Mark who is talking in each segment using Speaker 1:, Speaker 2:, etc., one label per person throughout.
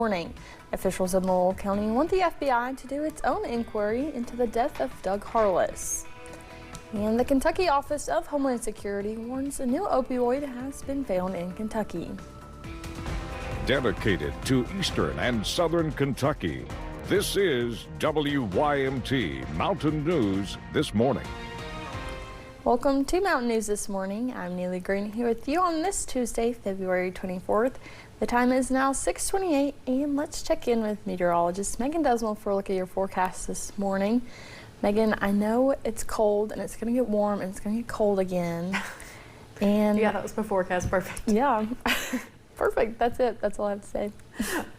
Speaker 1: Morning. Officials in Laurel County want the FBI to do its own inquiry into the death of Doug Harless. And the Kentucky Office of Homeland Security warns a new opioid has been found in Kentucky.
Speaker 2: Dedicated to Eastern and Southern Kentucky, this is WYMT Mountain News This Morning.
Speaker 1: Welcome to Mountain News This Morning. I'm Neely Green here with you on this Tuesday, February 24th. The time is now 6:28, and let's check in with meteorologist Megan Desmond for a look at your forecast this morning. Megan, I know it's cold and it's going to get warm and it's going to get cold again. And
Speaker 3: yeah, that was my forecast. Perfect.
Speaker 1: Yeah. Perfect. That's it. That's all I have to say.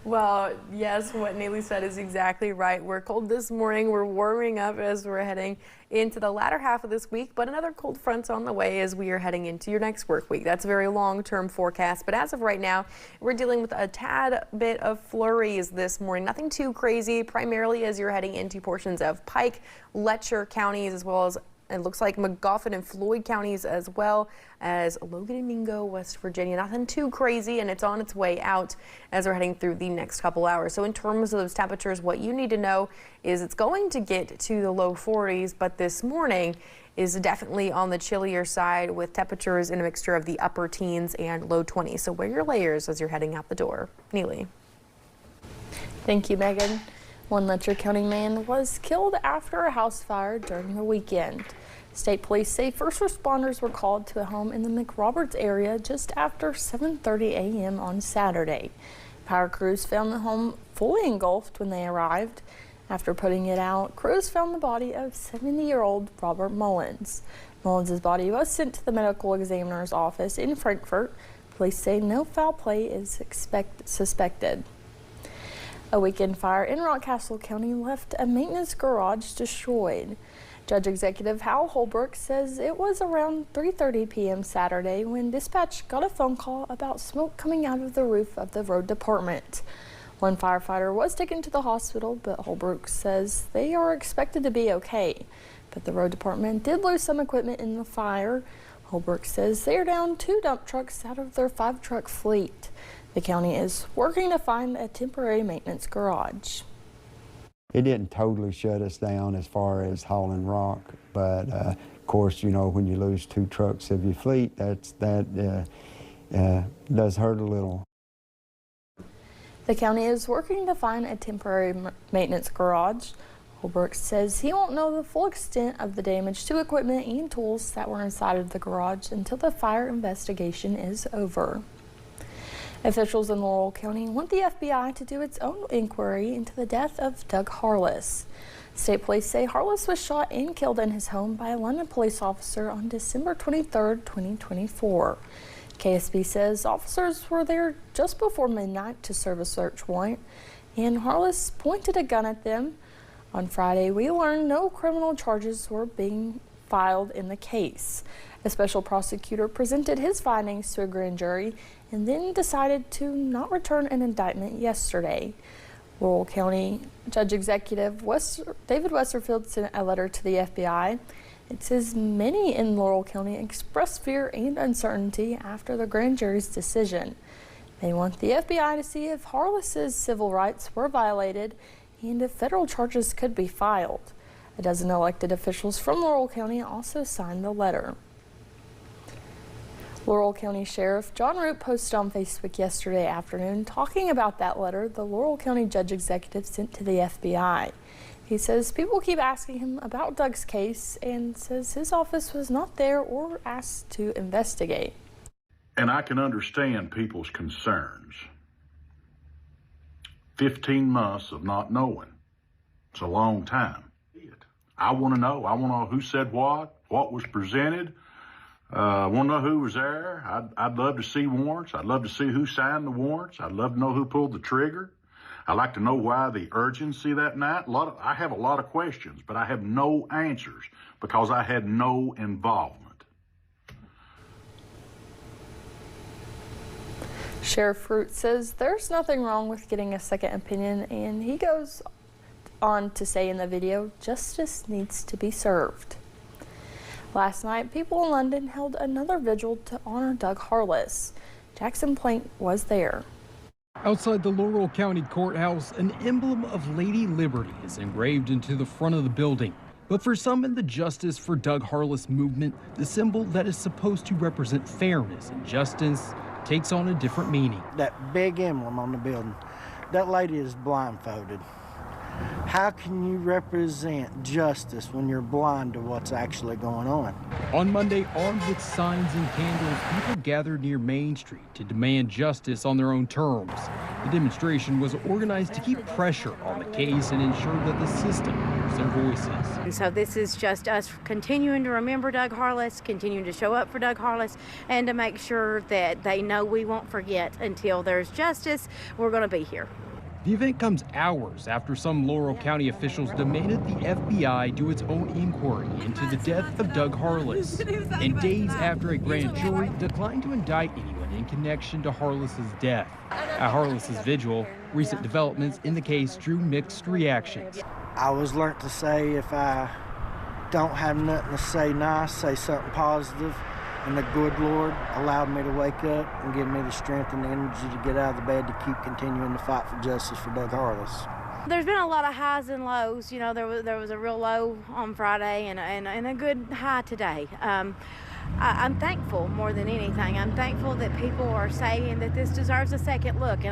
Speaker 3: Well, yes, what Neely said is exactly right. We're cold this morning. We're warming up as we're heading into the latter half of this week, but another cold front's on the way as we are heading into your next work week. That's a very long-term forecast, but as of right now, we're dealing with a tad bit of flurries this morning. Nothing too crazy, primarily as you're heading into portions of Pike, Letcher counties, as well as it looks like Magoffin and Floyd counties, as well as Logan and Mingo, West Virginia. Nothing too crazy, and it's on its way out as we're heading through the next couple hours. So in terms of those temperatures, what you need to know is it's going to get to the low 40s, but this morning is definitely on the chillier side with temperatures in a mixture of the upper teens and low 20s. So wear your layers as you're heading out the door. Neely.
Speaker 1: Thank you, Megan. One Letcher County man was killed after a house fire during the weekend. State police say first responders were called to a home in the McRoberts area just after 7:30 a.m. on Saturday. Fire crews found the home fully engulfed when they arrived. After putting it out, crews found the body of 70-year-old Robert Mullins. Mullins' body was sent to the medical examiner's office in Frankfort. Police say no foul play is suspected. A weekend fire in Rockcastle County left a maintenance garage destroyed. Judge Executive Hal Holbrook says it was around 3:30 p.m. Saturday when dispatch got a phone call about smoke coming out of the roof of the road department. One firefighter was taken to the hospital, but Holbrook says they are expected to be okay. But the road department did lose some equipment in the fire. Holbrook says they are down 2 dump trucks out of their 5-truck fleet. The county is working to find a temporary maintenance garage.
Speaker 4: It didn't totally shut us down as far as hauling rock, but of course, you know, when you lose 2 trucks of your fleet, that does hurt a little.
Speaker 1: The county is working to find a temporary maintenance garage. Holbrook says he won't know the full extent of the damage to equipment and tools that were inside of the garage until the fire investigation is over. Officials in Laurel County want the FBI to do its own inquiry into the death of Doug Harless. State police say Harless was shot and killed in his home by a London police officer on December 23, 2024. KSB says officers were there just before midnight to serve a search warrant, and Harless pointed a gun at them. On Friday, we learned no criminal charges were being filed in the case. A special prosecutor presented his findings to a grand jury and then decided to not return an indictment yesterday. Laurel County Judge Executive David Westerfield sent a letter to the FBI. It says many in Laurel County expressed fear and uncertainty after the grand jury's decision. They want the FBI to see if Harless's civil rights were violated and if federal charges could be filed. A dozen elected officials from Laurel County also signed the letter. Laurel County Sheriff John Root posted on Facebook yesterday afternoon talking about that letter the Laurel County Judge Executive sent to the FBI. He says people keep asking him about Doug's case and says his office was not there or asked to investigate.
Speaker 5: And I can understand people's concerns. 15 months of not knowing. It's a long time. I want to know. I want to know who said what was presented. I want to know who was there. I'd love to see warrants. I'd love to see who signed the warrants. I'd love to know who pulled the trigger. I'd like to know why the urgency that night. I have a lot of questions, but I have no answers because I had no involvement.
Speaker 1: Sheriff Root says there's nothing wrong with getting a second opinion, and he goes on to say in the video, justice needs to be served. Last night, people in London held another vigil to honor Doug Harless. Jackson Plank was there.
Speaker 6: Outside the Laurel County Courthouse, an emblem of Lady Liberty is engraved into the front of the building. But for some in the Justice for Doug Harless movement, the symbol that is supposed to represent fairness and justice takes on a different meaning.
Speaker 7: That big emblem on the building, that lady is blindfolded. How can you represent justice when you're blind to what's actually going on?
Speaker 6: On Monday, armed with signs and candles, people gathered near Main Street to demand justice on their own terms. The demonstration was organized to keep pressure on the case and ensure that the system hears their voices.
Speaker 8: And so this is just us continuing to remember Doug Harless, continuing to show up for Doug Harless, and to make sure that they know we won't forget until there's justice. We're going to be here.
Speaker 6: The event comes hours after some Laurel County officials demanded the FBI do its own inquiry into the death of Doug Harless, and days after a grand jury declined to indict anyone in connection to Harless's death. At Harless's Vigil, recent developments in the case drew mixed reactions.
Speaker 7: I was learnt to say if I don't have nothing to say nice, say something positive. And the good Lord allowed me to wake up and give me the strength and the energy to get out of the bed to keep continuing to fight for justice for Doug Harless.
Speaker 8: There's been a lot of highs and lows. You know, there was a real low on Friday and a good high today. I'm thankful more than anything. I'm thankful that people are saying that this deserves a second look.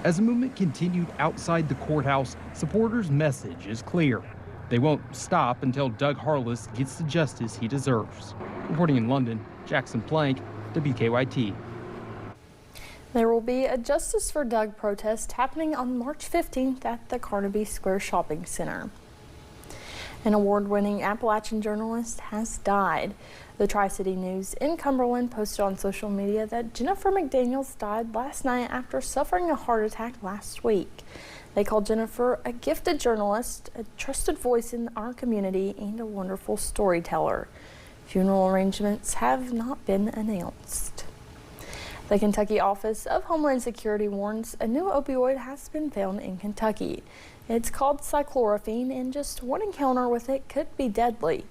Speaker 6: As the movement continued outside the courthouse, supporters' message is clear. They won't stop until Doug Harless gets the justice he deserves. Reporting in London, Jackson Plank, WKYT.
Speaker 1: There will be a Justice for Doug protest happening on March 15th at the Carnaby Square Shopping Center. An award-winning Appalachian journalist has died. The Tri-City News in Cumberland posted on social media that Jennifer McDaniels died last night after suffering a heart attack last week. They called Jennifer a gifted journalist, a trusted voice in our community, and a wonderful storyteller. Funeral arrangements have not been announced. The Kentucky Office of Homeland Security warns a new opioid has been found in Kentucky. It's called cyclorophene, and just one encounter with it could be deadly.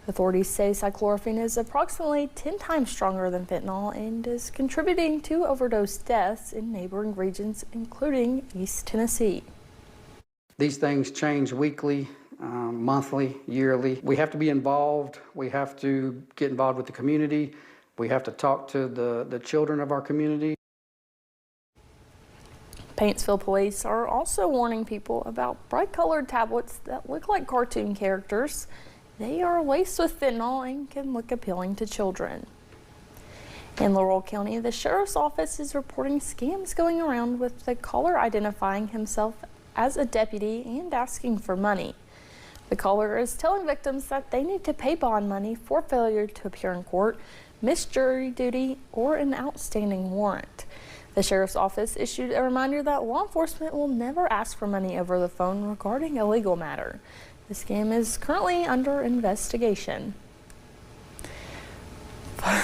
Speaker 1: Authorities say cyclorophene is approximately 10 times stronger than fentanyl and is contributing to overdose deaths in neighboring regions, including East Tennessee.
Speaker 9: These things change weekly, monthly, yearly. We have to be involved. We have to get involved with the community. We have to talk to the children of our community.
Speaker 1: Paintsville police are also warning people about bright-colored tablets that look like cartoon characters. They are laced with fentanyl and can look appealing to children. In Laurel County, the sheriff's office is reporting scams going around with the caller identifying himself as a deputy and asking for money. The caller is telling victims that they need to pay bond money for failure to appear in court, missed jury duty, or an outstanding warrant. The sheriff's office issued a reminder that law enforcement will never ask for money over the phone regarding a legal matter. The scam is currently under investigation. I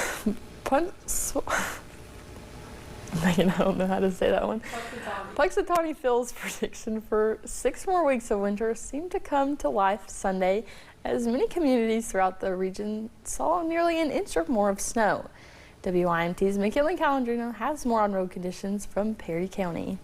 Speaker 1: don't know how to say that one. Puxatawny Phil's prediction for 6 more weeks of winter seemed to come to life Sunday as many communities throughout the region saw nearly an inch or more of snow. WYMT's McKinley Calandrino has more on road conditions from Perry County.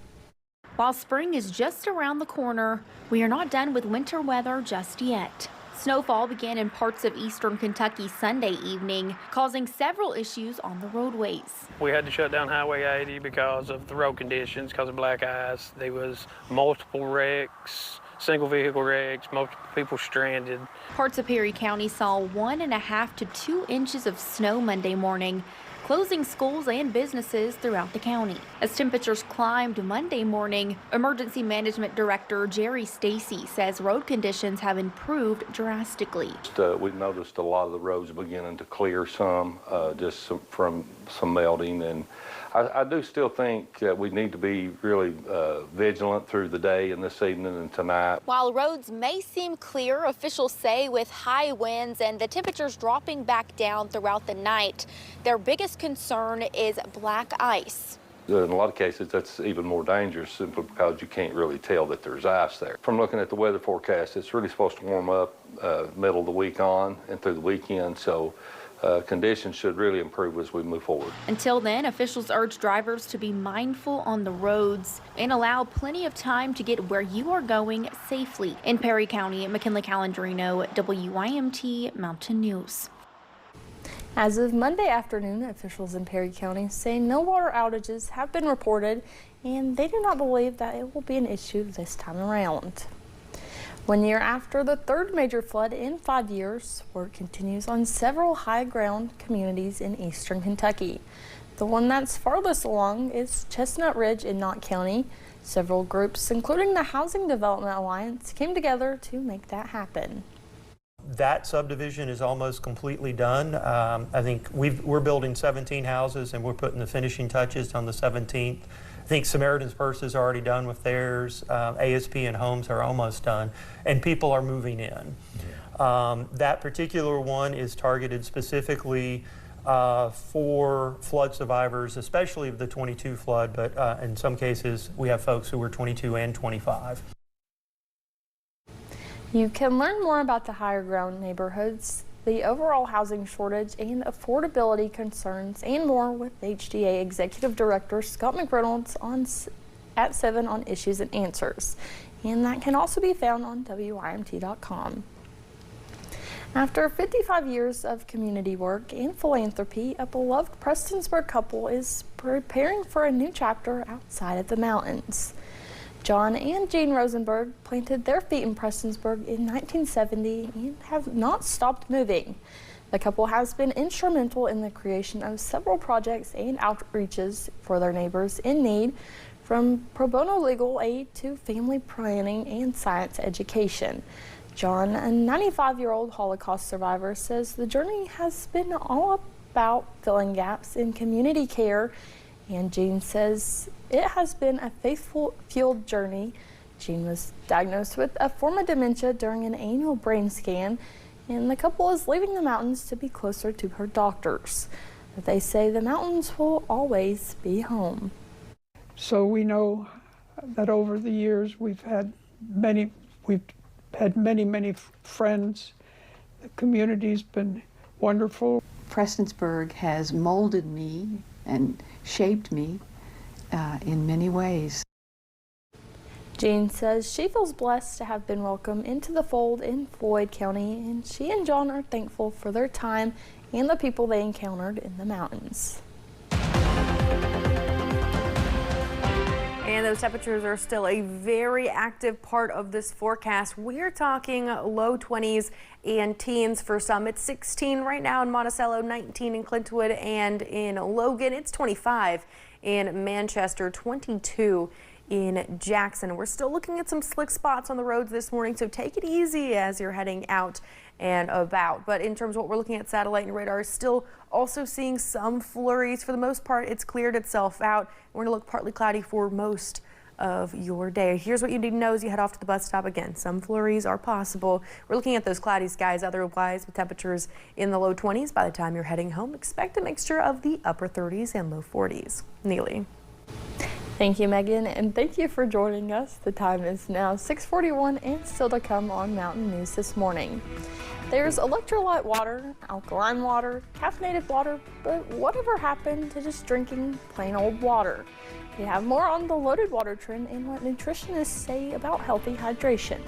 Speaker 10: While spring is just around the corner, we are not done with winter weather just yet. Snowfall began in parts of eastern Kentucky Sunday evening, causing several issues on the roadways.
Speaker 11: We had to shut down Highway 80 because of the road conditions, because of black ice. There was multiple wrecks, single vehicle wrecks, multiple people stranded.
Speaker 10: Parts of Perry County saw 1.5 to 2 inches of snow Monday morning, closing schools and businesses throughout the county. As temperatures climbed Monday morning, Emergency Management Director Jerry Stacy says road conditions have improved drastically.
Speaker 12: We've noticed a lot of the roads beginning to clear some, from some melting, and I do still think that we need to be really vigilant through the day and this evening and tonight.
Speaker 10: While roads may seem clear, officials say with high winds and the temperatures dropping back down throughout the night, their biggest concern is black ice.
Speaker 12: In a lot of cases, that's even more dangerous simply because you can't really tell that there's ice there. From looking at the weather forecast, it's really supposed to warm up middle of the week on and through the weekend, so conditions should really improve as we move forward.
Speaker 10: Until then, officials urge drivers to be mindful on the roads and allow plenty of time to get where you are going safely. In Perry County, McKinley Calandrino, WYMT Mountain News.
Speaker 1: As of Monday afternoon, officials in Perry County say no water outages have been reported, and they do not believe that it will be an issue this time around. 1 year after the third major flood in 5 years, work continues on several high-ground communities in eastern Kentucky. The one that's farthest along is Chestnut Ridge in Knott County. Several groups, including the Housing Development Alliance, came together to make that happen.
Speaker 13: That subdivision is almost completely done. I think we're building 17 houses and we're putting the finishing touches on the 17th. I think Samaritan's Purse is already done with theirs. ASP and Homes are almost done, and people are moving in. That particular one is targeted specifically for flood survivors, especially of the 22 flood, but in some cases we have folks who were 22 and 25.
Speaker 1: You can learn more about the higher ground neighborhoods, the overall housing shortage and affordability concerns, and more with HDA Executive Director Scott McReynolds at 7 on Issues and Answers. And that can also be found on WYMT.com. After 55 years of community work and philanthropy, a beloved Prestonsburg couple is preparing for a new chapter outside of the mountains. John and Jean Rosenberg planted their feet in Prestonsburg in 1970 and have not stopped moving. The couple has been instrumental in the creation of several projects and outreaches for their neighbors in need, from pro bono legal aid to family planning and science education. John, a 95-year-old Holocaust survivor, says the journey has been all about filling gaps in community care, and Jean says it has been a faith-fueled journey. Jean was diagnosed with a form of dementia during an annual brain scan, and the couple is leaving the mountains to be closer to her doctors. But they say the mountains will always be home.
Speaker 14: So we know that over the years we've had many friends. The community's been wonderful.
Speaker 15: Prestonsburg has molded me and shaped me in many ways.
Speaker 1: Jean says she feels blessed to have been welcomed into the fold in Floyd County, and she and John are thankful for their time and the people they encountered in the mountains.
Speaker 3: And those temperatures are still a very active part of this forecast. We're talking low 20s and teens for some. It's 16 right now in Monticello, 19 in Clintwood, and in Logan it's 25 in Manchester, 22 in Jackson. We're still looking at some slick spots on the roads this morning, so take it easy as you're heading out and about. But in terms of what we're looking at, satellite and radar, still also seeing some flurries. For the most part, it's cleared itself out. We're going to look partly cloudy for most of your day. Here's what you need to know as you head off to the bus stop. Again, some flurries are possible. We're looking at those cloudy skies otherwise, with temperatures in the low 20s. By the time you're heading home, expect a mixture of the upper 30s and low 40s. Neely.
Speaker 1: Thank you, Megan, and thank you for joining us. The time is now 6:41 and still to come on Mountain News this morning. There's electrolyte water, alkaline water, caffeinated water, but whatever happened to just drinking plain old water? We have more on the loaded water trend and what nutritionists say about healthy hydration.